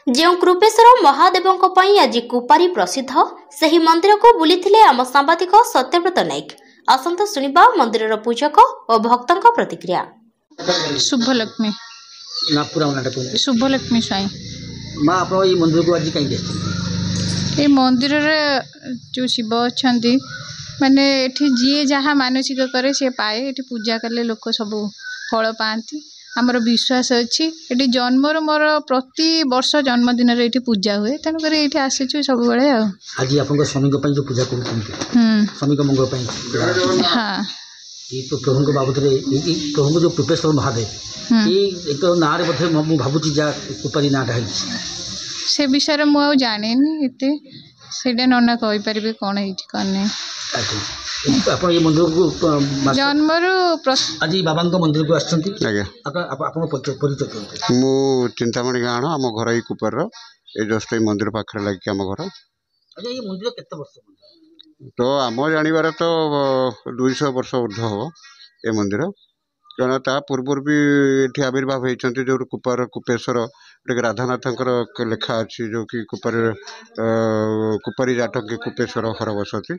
जो कृपेश्वर महादेव आज कुपारी प्रसिद्ध से मंदिर को बुली आम सांबादिक सत्यव्रत नायक। आसंता शुणा मंदिर पूजक और भक्तों प्रतिक्रिया। शुभलक्ष्मी शुभलक्ष्मी स्वाई माँ आप मंदिर को आज कहीं ये मंदिर जो शिव अच्छा माने एठी जी जहाँ मानसिक करे से पाए। ये पूजा कले लोक सब फल पाती। आमर विश्वास अच्छी ये जन्मर मोर प्रति वर्ष जन्मदिन ये पूजा हुए तेणुक ये आसीचु सब बड़े आज आप स्वामी जो पूजा कर स्वामी मंगल। हाँ ये तो प्रभु बाबद प्रभु जो कृपेश्वर महादेव एक ना भावुची जा कुपारी नाटा से विषय मुझे जाने से नना कहीपर कौन है आप ये मंदिर को जन्मर आज बाबा मंदिर को आछंती मु चिंतामणि गाण आम घर ही कुपर जस्ट मंदिर पाखे लगे आम घर। अच्छा ये मंदिर केते वर्ष तो आम जानवर तो 200 वर्ष ऊर्ध हम ये मंदिर कारण ता पूर्व भी ये आविर्भाव होती जो कुपर कुपेश्वर एक राधानाथ लेखा अच्छी जो कि कुपारी जाटक कुपेश्वर हर बसती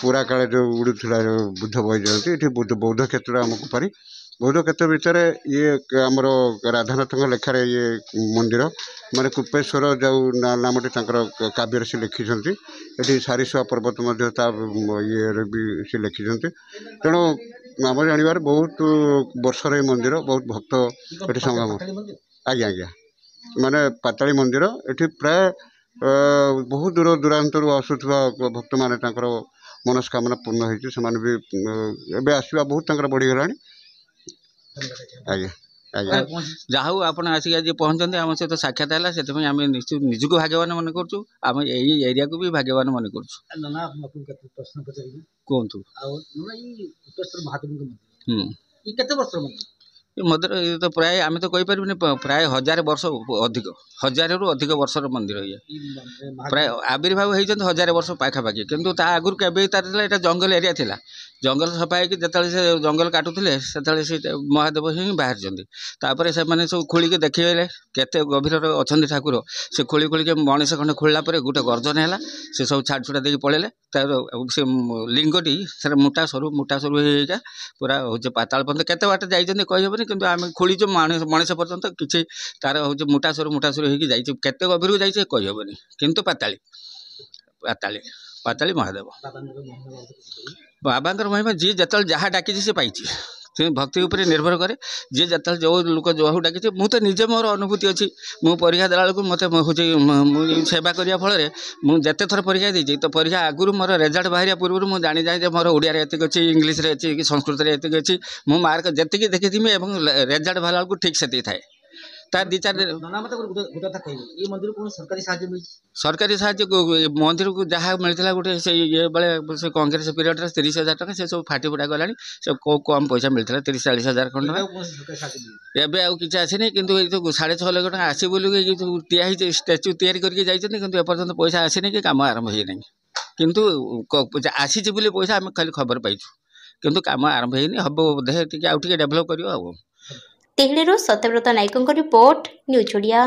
पूरा काले जो उड़ूला बुद्ध बही जाती ये बौद्ध क्षेत्र आम कुपारी बौद्ध क्षेत्र भितर ये आमर राधानाथ लेखार ये मंदिर माने कुपेश्वर जो नामटी काव्य से लिखिं ये सारिसुआ पर्वत ये भी से लिखिं तेणु आम जानवर बहुत वर्षर ये मंदिर बहुत भक्त ये संगम आज्ञा आज्ञा माने पाताली मंदिर ये प्राय बहुत दूर दूरांतर आसुवा भक्त माने मनस्कामना पूर्ण होती भी आसवा बहुत बढ़ीगला। आज्ञा आज्ञा जहाँ आप आसिक पहुँचते आम सहित साक्षात है से निजक भाग्यवान मन करें एरिया को भी भाग्यवान मन कर मंदिर ये तो प्राय आम तो कहीपर प्राय 1000 वर्ष अधिक 1000 रु अधिक वर्षर मंदिर ये प्राय आविर्भाव होती 1000 वर्ष पाखापाखि किंतु ता आगुरी केवे जंगल एरिया थिला जंगल सफा होगी जिते से जंगल काटुले से महादेव ही बाहर से सब खोलिक देखिए केते गभीर अच्छा ठाकुर से खोली खोलिक मनीष खंडे खोलला गोटे गर्जन है से सब छाड़ छुड़ा देके पड़े से लिंगटी से मोटा सरू होगा पूरा हूँ पाताल पर्यंत केते बाट जाइए कहीहबनी किंतु आम खोलीचु मनीष पर्यंत किसी तार हूँ मोटा सरू होगी जाइए केते गभीर को जाइए कहीहबनी किंतु पाताली पाताली पाताली महादेव बाबांकर महिमा जी जिते जहाँ डाकी से पाई भक्ति उपर निर्भर करे जी जिते जो लोक जो डाकी मुझे निजे मोर अनुभूति अच्छी मु परीक्षा देला बेलू मत हूँ सेवा करने फल मुझे थर परीक्षा देती तो परीक्षा आगुरी मोर रेजल्ट बाहर पूर्व मुझे जानी जाए मोर ओडिया एतिक अच्छी इंग्लीश अच्छी कि संस्कृत एतिक अच्छी मु मार्क जी देखी रेजल्ट बाहर बेलू ठीक से थाए तार 2-4 दिन सरकारी साहाଯ୍य मंदिर को जहाँ मिलता गोटे से ये बेले से कांग्रेस पीरियड 30,000 टका से सब फाटी फुटा गलानी से कम पैसा मिलता 30-40 हजार खंड एवं आउ कि आसनी कितु 6.5 लाख टका आस बोलिए टिया स्टाच्यू तैयारी करके जाइए कि एपर्तंत पैसा आसनी कि कम आरंभ हो ना कितु आसी पैसा आम खाली खबर पाइचु किंतु कम आरंभ होनी हम बोधे आउ डेभलप कर तिहिड़ीरू सत्यव्रत नायकों रिपोर्ट न्यूज ओडिया।